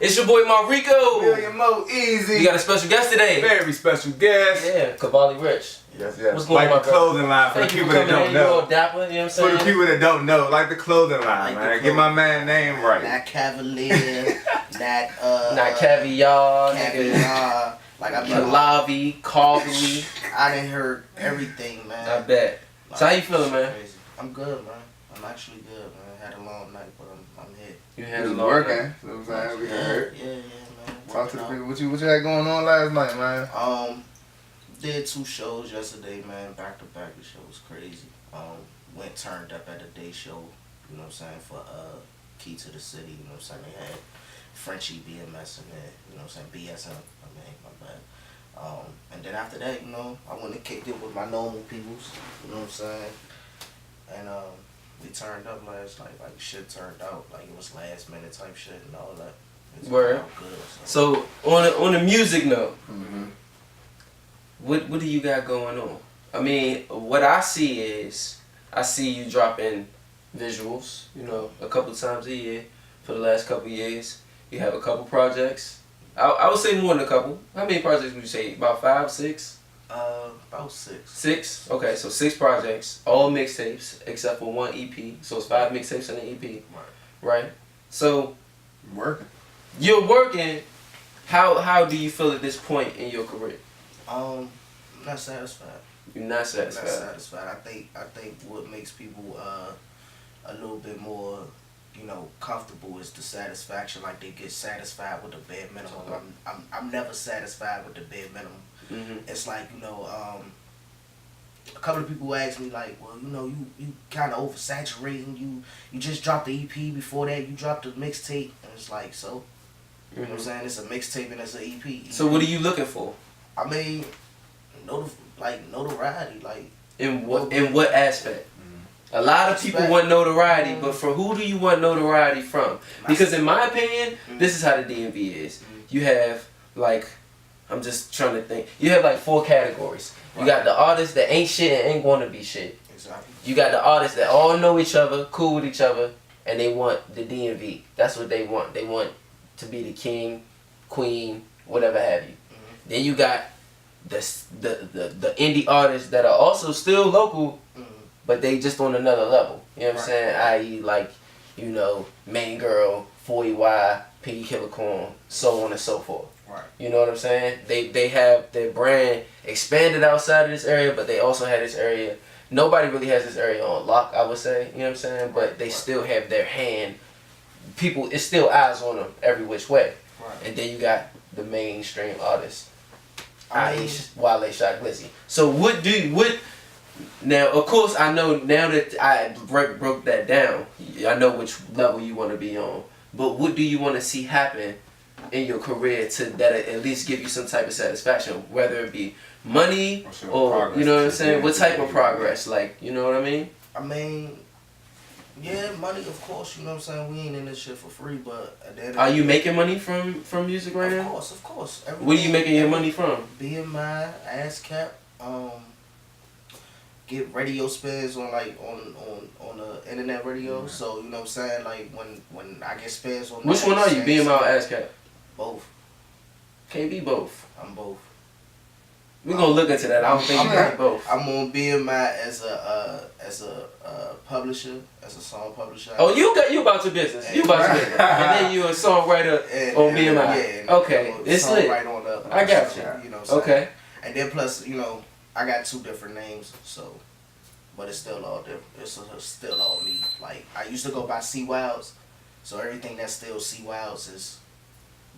It's your boy Marrico Million Moe EZ. We got a special guest today. Very special guest. Yeah, Cavalli Rich. Yes, yes. What's going like on, the clothing line for the people that don't know. Dapper, you know what I'm saying? For the people that don't know, like the clothing line, like man. Get my man name right. Not Cavalier, not caviar, caviar. Like I Cavalli, Cavalli. I done heard everything, man. I bet. Like, so how you feeling, man? crazy. I'm good, man. I'm actually good, man. Had a long night, but I'm here. You had You a was long working. night. You know what I'm saying? We Yeah, heard. yeah, man. Talk to the Working people. What you had going on last night, man? out. Did 2 shows yesterday, man. Back to back. The show was crazy. Went turned up at a day show. You know what I'm saying, for Key to the City. You know what I'm saying. They had Frenchie BMS in there. You know what I'm saying. BSM. I mean, my bad. And then after that, you know, I went and kicked it with my normal peoples. You know what I'm saying. And we turned up last night. Like shit turned out. Like it was last minute type shit and all that. Word. Good, so on the music note, Mm-hmm. what do you got going on? I mean, what I see is I see you dropping visuals, you know, a couple times a year for the last couple years. You have a couple projects. I would say more than a couple. How many projects would you say? About 5, 6? About 6. 6? Okay, so 6 projects, all mixtapes except for 1 EP. So it's 5 mixtapes and an EP. Right. So Working. you're working. How do you feel at this point in your career? I'm not satisfied. You're not satisfied. Not satisfied. I think what makes people a little bit more, you know, comfortable is the satisfaction. Like they get satisfied with the bare minimum. I'm never satisfied with the bare minimum. Mm-hmm. It's like, you know, a couple of people ask me like, well, you know, you kind of oversaturating. You just dropped the EP. Before that, you dropped the mixtape, and it's like, so. You know what I'm saying? It's a mixtape and it's an EP. So what are you looking for? I mean, notoriety, like. In what aspect? A lot of people want notoriety, but from who do you want notoriety from? Because in my opinion, this is how the DMV is. You have like, I'm just trying to think. You have like 4 categories. You got the artists that ain't shit and ain't gonna be shit. Exactly. You got the artists that all know each other, cool with each other, and they want the DMV. That's what they want. They want to be the king, queen, whatever have you. Then you got the indie artists that are also still local, but they just on another level. You know what I'm saying? I.e. like, you know, Main Girl, 40Y, Piggy Killer Corn, so on and so forth. Right. You know what I'm saying? They have their brand expanded outside of this area, but they also have this area. Nobody really has this area on lock, I would say. You know what I'm saying? But they still have their hand. People, it's still eyes on them every which way. Right. And then you got the mainstream artists. I mean, Wale, Shot, Glizzy. So now, of course, I know now that I broke that down, I know which level you want to be on. But what do you want to see happen in your career to that at least give you some type of satisfaction, whether it be money or you know what I'm saying? What type of progress? Like, you know what I mean? I mean, yeah, money, of course. You know what I'm saying? We ain't in this shit for free, but at the end of Are you making money from music right now? Of course. Where are you making your money from? BMI, ASCAP, get radio spins on like on the internet radio. So you know what I'm saying? Like when I get spins on. Which one are you? BMI or ASCAP? Both. Can't be both. I'm both. We're gonna look into that. I don't think you can be both. I'm on BMI as a publisher, as a song publisher. Oh, you about your business. You about your business. And then you a songwriter on BMI. Yeah, okay, it's lit. Right on the I got you. You know what I'm saying? Okay. And then plus, you know, I got 2 different names, so, but it's still all different. It's still all me. Like I used to go by C Wilds, so everything that's still C Wilds is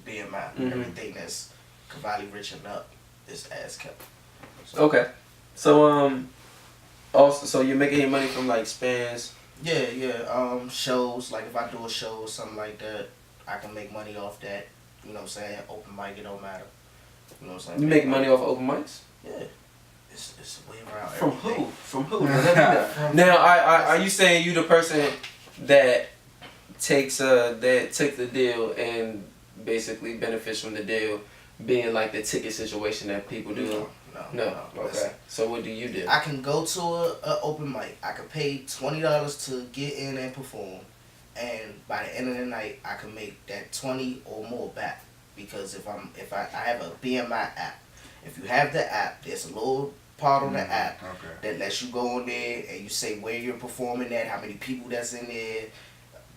BMI. Mm-hmm. Everything that's Cavalli Rich and up is ASCAP. So, Okay. So also, so you're making your money from like spans. Yeah. Shows, like if I do a show or something like that, I can make money off that. You know what I'm saying? Open mic, it don't matter. You know what I'm saying? You make money off of open mics? Yeah. It's way around. From everything. who? From who? Now, are you saying you the person that takes the deal and basically benefits from the deal, being like the ticket situation that people do? No. Okay. So what do you do? I can go to a open mic. I can pay $20 to get in and perform, and by the end of the night, I can make that 20 or more back. Because if I have a BMI app, if you have the app, there's a little part on the app that lets you go on there and you say where you're performing at, how many people that's in there,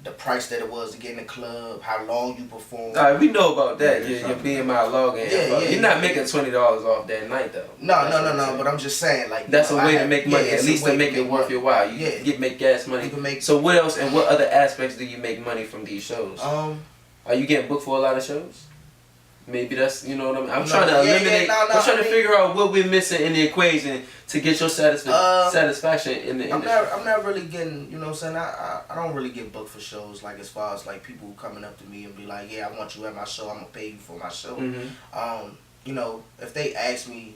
the price that it was to get in the club, how long you perform. Alright, we know about that. Your BMI login. Yeah, You're not making $20 off that night though. No. But I'm just saying, like, that's a way to make money. At least to make it worth your while. You make gas money. You can make. So what else and what other aspects do you make money from these shows? Are you getting booked for a lot of shows? Maybe that's, you know what I mean? I'm trying to eliminate, I'm trying to figure out what we're missing in the equation to get your satisfaction in the industry. I'm not really getting, you know what I'm saying? I don't really get booked for shows, like, as far as, like, people coming up to me and be like, yeah, I want you at my show, I'm going to pay you for my show. You know, if they ask me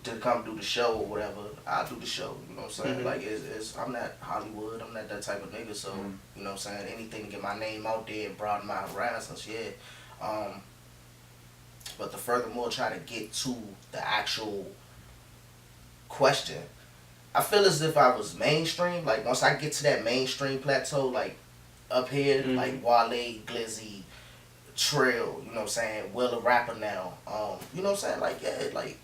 to come do the show or whatever, I'll do the show, you know what I'm saying? Like, I'm not Hollywood, I'm not that type of nigga, so, you know what I'm saying? Anything to get my name out there and broaden my horizons, yeah. But to furthermore try to get to the actual question, I feel as if I was mainstream. Like, once I get to that mainstream plateau, like, up here, like Wale, Glizzy, Trill, you know what I'm saying, Will a rapper now, you know what I'm saying, like, yeah, like,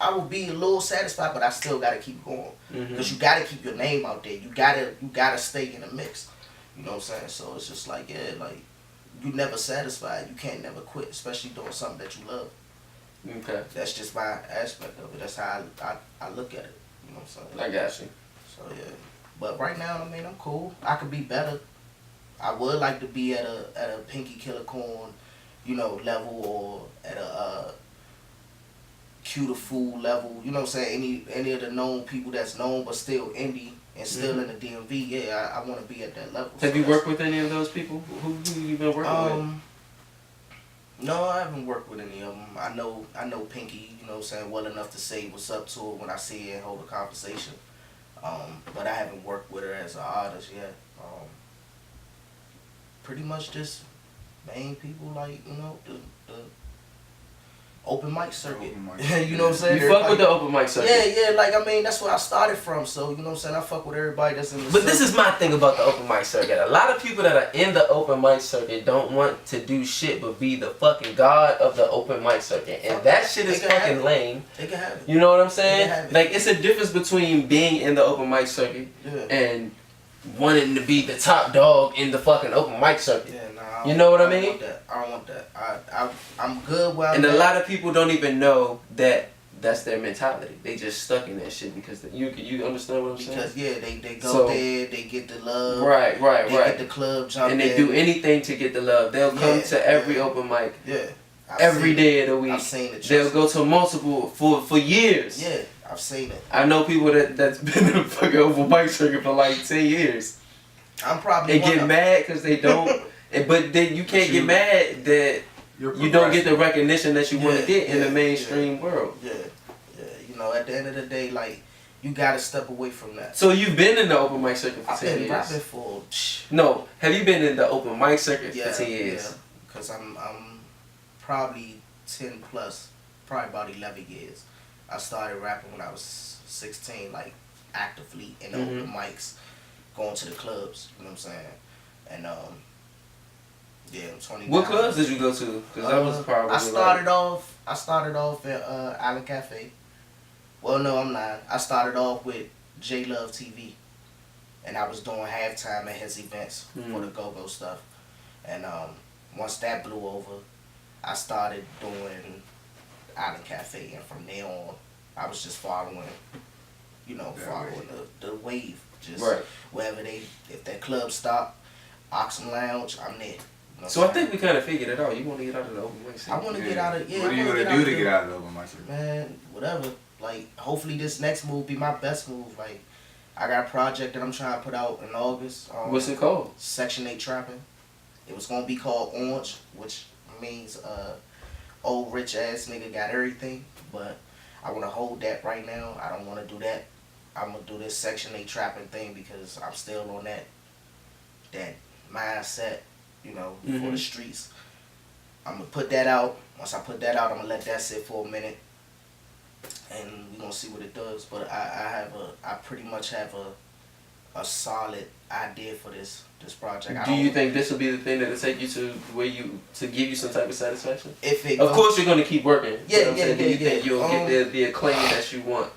I will be a little satisfied, but I still gotta keep going. Because you gotta keep your name out there. You gotta stay in the mix. You know what I'm saying? So it's just like, yeah, like, you never satisfied. You can't never quit, especially doing something that you love. Okay. That's just my aspect of it. That's how I look at it. You know what I'm saying? I got you. So yeah. But right now, I mean, I'm cool. I could be better. I would like to be at a Pinky Killer Corn, you know, level, or at a Cuter Fool level. You know what I'm saying? Any of the known people that's known but still indie and still in the DMV. Yeah, I want to be at that level. Have you worked with any of those people? Who you been working with? No, I haven't worked with any of them. I know Pinky, you know what I'm saying, well enough to say what's up to her when I see her and hold a conversation. But I haven't worked with her as an artist yet. Pretty much just main people, like, you know, the open mic circuit. You know what I'm saying? You fuck with the open mic circuit? Yeah, like, I mean, that's where I started from, so, you know what I'm saying, I fuck with everybody that's in the But this is my thing about the open mic circuit. A lot of people that are in the open mic circuit don't want to do shit but be the fucking god of the open mic circuit. And that shit is fucking lame. They can have it. You know what I'm saying? Like, it's a difference between being in the open mic circuit and wanting to be the top dog in the fucking open mic circuit. Yeah, nah, you know what I mean? I don't want that. I'm good where I'm And at. a lot of people don't even know that that's their mentality. They just stuck in that shit because you understand what I'm saying? Because they go there, they get the love. Right. They get the club jump and they do anything to get the love. They'll come to every open mic. Yeah. Every day of the week. I've seen it. They'll go to multiple for years. Yeah, I've seen it. I know people that's been in the fucking open mic circuit for like 10 years. I'm probably They get mad because they don't. But then you can't get mad that you don't get the recognition that you want to get in the mainstream world. Yeah. You know, at the end of the day, like, you gotta step away from that. So you've been in the open mic circuit for 10 years? I've been for... No, have you been in the open mic circuit for 10 years? Yeah, because I'm probably 10 plus, probably about 11 years. I started rapping when I was 16, like, actively in the open mics, going to the clubs, you know what I'm saying? And, yeah, I'm 29. What clubs did you go to? Because that was probably I started off at Island Cafe. Well, no, I'm not. I started off with J Love TV, and I was doing halftime at his events for the go-go stuff. And once that blew over, I started doing Island Cafe, and from there on, I was just following, following the wave. Just wherever if that club stopped, Oxen Lounge, I'm there. You know so I think we kind of figured it out. You want to get out of the open mic circuit? I want to get out of What are you gonna do to get out of the open mic circuit? Man, whatever. Like, hopefully this next move be my best move. Like, I got a project that I'm trying to put out in August. What's it called? Section 8 Trapping. It was gonna be called Orange, which means old rich ass nigga got everything. But I want to hold that right now. I don't want to do that. I'm gonna do this Section 8 Trapping thing because I'm still on that mindset, for the streets. I'm gonna put that out. Once I put that out, I'm gonna let that sit for a minute, and we're gonna see what it does. But I pretty much have a solid idea for this project. Do you think this will be the thing that'll take you to where you to give you some type of satisfaction? If it of course, you're gonna keep working. Yeah, Do you think you'll get the acclaim that you want?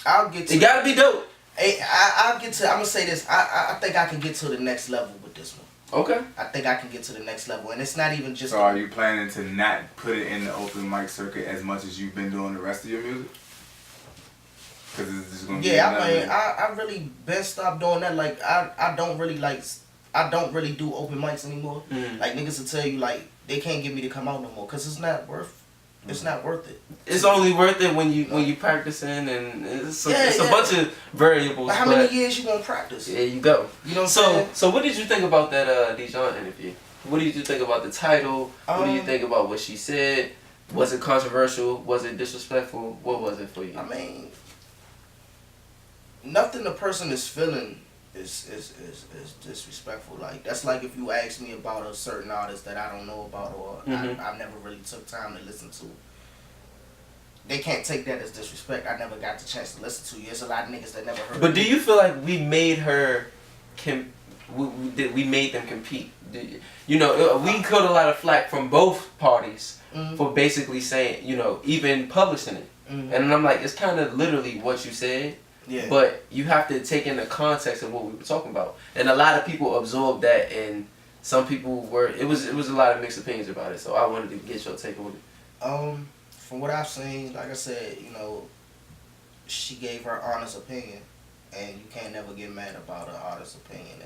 I'll get to. It gotta be dope. I'll get to. I'm gonna say this. I think I can get to the next level with this one. Okay. I think I can get to the next level, and it's not even just. So, are you planning to not put it in the open mic circuit as much as you've been doing the rest of your music? Because it's just gonna be. Yeah, I mean, I really been stopped doing that. Like, I don't really do open mics anymore. Like, niggas will tell you like they can't get me to come out no more because it's not worth. It's not worth it. It's only worth it when you practicing, and it's a bunch of variables. But how many years you gonna practice? There you go. You know what I'm saying? So what did you think about that Dijon interview? What did you think about the title? What do you think about what she said? Was it controversial? Was it disrespectful? What was it for you? I mean, nothing the person is feeling is disrespectful. Like, that's like if you ask me about a certain artist that I don't know about or I never really took time to listen to. They can't take that as disrespect. I never got the chance to listen to you. There's a lot of niggas that never heard. But do you feel like we made her we made them compete? You know, we caught a lot of flack from both parties for basically saying, you know, even publishing it. And I'm like, it's kind of literally what you said. Yeah. But you have to take in the context of what we were talking about, and a lot of people absorbed that, and some people were. It was a lot of mixed opinions about it. So I wanted to get your take on it. From what I've seen, like I said, you know, she gave her honest opinion, and you can't never get mad about an honest opinion.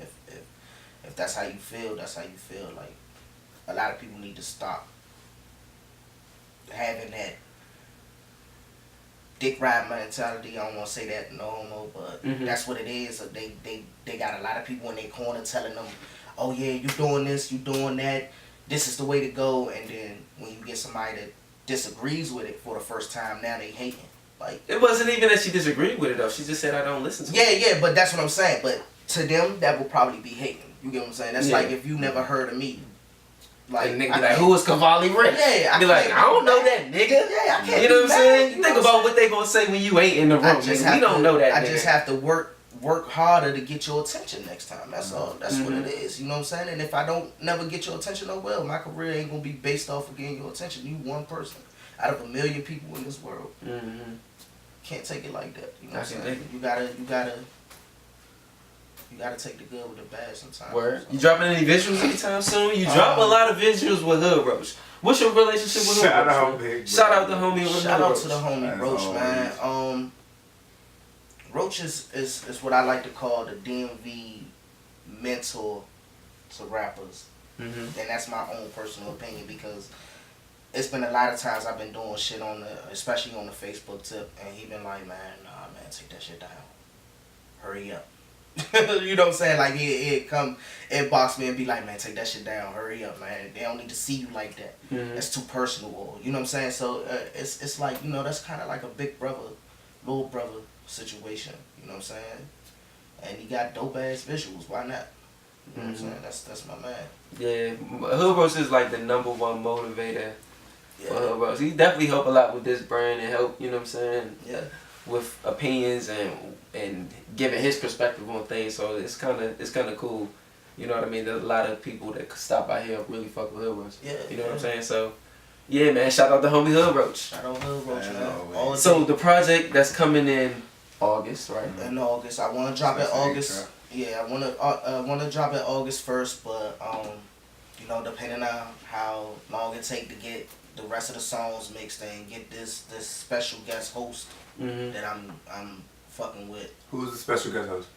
If that's how you feel, that's how you feel. Like, a lot of people need to stop having that dick ride mentality. I don't want to say that no homo, but that's what it is. They got a lot of people in their corner telling them, oh yeah, you doing this, you doing that, this is the way to go. And then when you get somebody that disagrees with it for the first time, now they hating. Like, it wasn't even that she disagreed with it though. She just said I don't listen to it. Yeah, but that's what I'm saying. But to them, that will probably be hating. You get what I'm saying? That's like if you never heard of me. Like, and nigga be like, who is Cavalli Rich? Yeah, I be like, I don't know that nigga. Yeah, I can't. You know what I'm saying? You think about what they gonna say when you ain't in the room. We don't know that. I just have to work harder to get your attention next time. That's all. That's what it is. You know what I'm saying? And if I don't never get your attention, oh well, my career ain't gonna be based off of getting your attention. You one person out of 1 million people in this world. Can't take it like that. You know what I'm saying? You gotta take the good with the bad sometimes. Word. So. You dropping any visuals anytime soon? You drop a lot of visuals with Hood Roach. What's your relationship with Hood Roach? Shout out to homie. Shout out to the homie Roach, man. Roach is what I like to call the DMV mentor to rappers, and that's my own personal opinion because it's been a lot of times I've been doing shit especially on the Facebook tip, and he been like, man, nah, man, take that shit down, hurry up. You know what I'm saying? Like, he'd come inbox me and be like, man, take that shit down, hurry up, man. They don't need to see you like that. That's too personal. Or, you know what I'm saying? So it's like, you know, that's kind of like a big brother, little brother situation. You know what I'm saying? And he got dope ass visuals. Why not? You know what I'm saying? That's my man. Yeah, Hood Roach is like the #1 motivator for Hood Roach. He definitely helped a lot with this brand and help. You know what I'm saying? Yeah. With opinions and giving his perspective on things, so it's kind of cool. You know what I mean? There's a lot of people that could stop by here and really fuck with Hood Roach. Yeah. You know what I'm saying? So, yeah, man. Shout out to homie Hood Roach. Shout out Hood Roach, man. So the project that's coming in August, right? In August, I want to drop it August. Yeah, I want to drop it August 1st, but you know, depending on how long it take to get the rest of the songs mixed and get this special guest host that I'm fucking with. Who's the special guest host?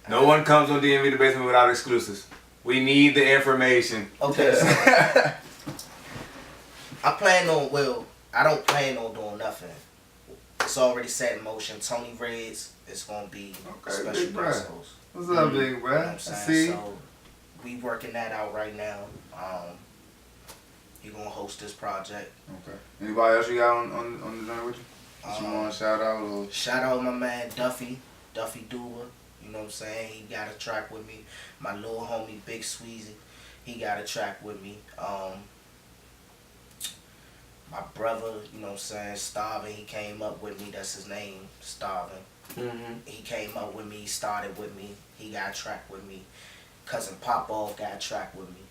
No one comes on DMV The Basement without exclusives. We need the information. Okay. So I don't plan on doing nothing. It's already set in motion. Tony Reds is gonna be a special guest host. What's up, big bro? You know what I'm saying? So we working that out right now. He gonna host this project. Okay. Anybody else you got on the joint with you? You want to shout out? Or? Shout out my man Duffy Duba. You know what I'm saying? He got a track with me. My little homie Big Sweezy, he got a track with me. My brother, you know what I'm saying, Starving, he came up with me. That's his name, Starving. He came up with me, he started with me. He got a track with me. Cousin Popov got a track with me.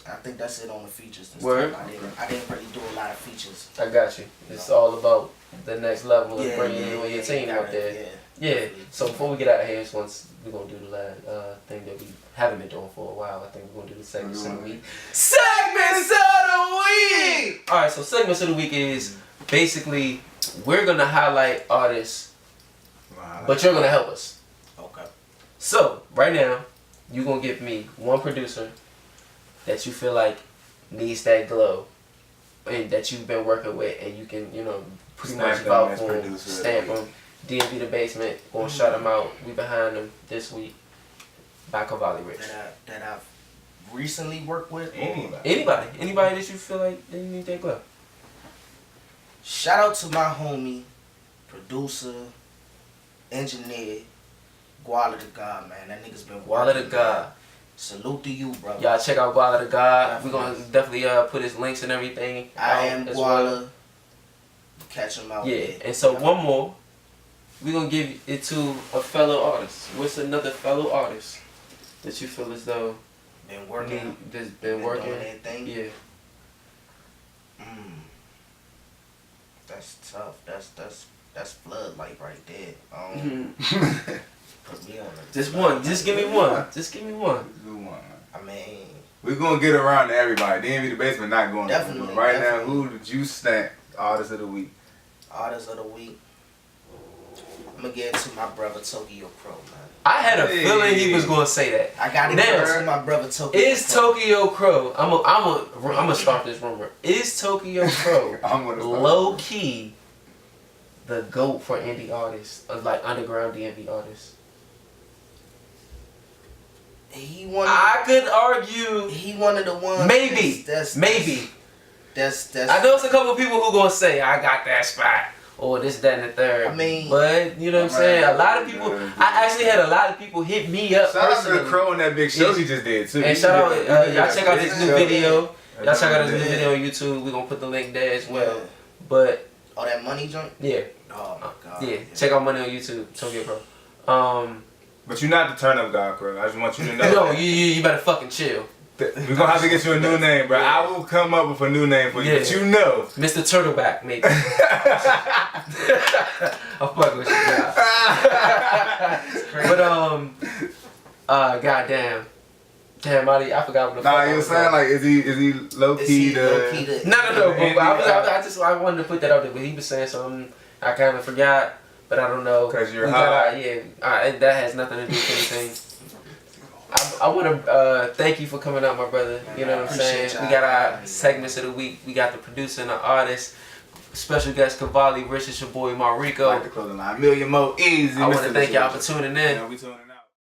I think that's it on the features this Word. time. I didn't really do a lot of features. I got you. It's all about the next level of bringing you and your team gotta, up there. Yeah. So before we get out of here, we're gonna do the last thing that we haven't been doing for a while. I think we're gonna do the segments of the week. Segments of the week. All right. So segments of the week is basically we're gonna highlight artists, but you're gonna help us. Okay. So right now, you're gonna give me one producer that you feel like needs that glow, and that you've been working with, and you can, you know, pretty much vouch for him, stamp him. DMV The Basement, gonna shout him out. We behind him this week by Cavalli Rich. That I've recently worked with. Anybody that you feel like they need that glow. Shout out to my homie, producer, engineer, Guala the God, man. That nigga's been Guala the God. Salute to you, brother. Y'all check out Guala the God. We're gonna definitely put his links and everything. I am Guala. Well. Catch him out. Yeah, and so one more. We're gonna give it to a fellow artist. What's another fellow artist that you feel as though been working? That's been working. Doing that thing? Yeah. That's tough. That's floodlight right there. Put me on it. Just one. Just give me one. Just give me one. Do one. I mean, we're gonna get around to everybody. DMV The Basement not going definitely. to right definitely. now. Who did you snap artist of the week? Artist of the week. I'm gonna give it to my brother Tokyo Crow, man. I had a feeling he was gonna say that. I gotta give it to my brother Tokyo. Is Tokyo Crow? I'm gonna start this rumor. Is Tokyo Crow low key the GOAT for indie artists, like underground DMV artists? I could argue. He one of the ones. Maybe. That's maybe. That's. I know it's a couple people who gonna say I got that spot or this, that, and the third. I mean, but you know what I'm saying. A lot of people. I actually had a lot of people hit me up. Shout out to the Crow and that big show he just did too. And shout out, y'all check out this new video. Y'all check out this new video on YouTube. We're gonna put the link there as well. Yeah. But that money joint. Yeah. Oh my god. Yeah. Check out Money on YouTube. Tokyo Crow. But you're not the turn up guy, Crow. I just want you to know. No, you better fucking chill. We're gonna have to get you a new name, bro. I will come up with a new name for you, but you know. Mr. Turtleback, maybe. I'll fuck with you, but goddamn. Damn, I forgot what the fuck. Nah, you were saying like, is he low key the? No. But I wanted to put that out there, but he was saying something I kind of forgot, but I don't know. Cause you're high. That has nothing to do with anything. I want to thank you for coming out, my brother. You know what I'm saying? We got our segments of the week. We got the producer and the artist. Special guest Cavalli Rich. It's your boy Marrico. Like the clothing line. Million Moe EZ. I want to thank y'all for tuning in. Yeah, we tuning in.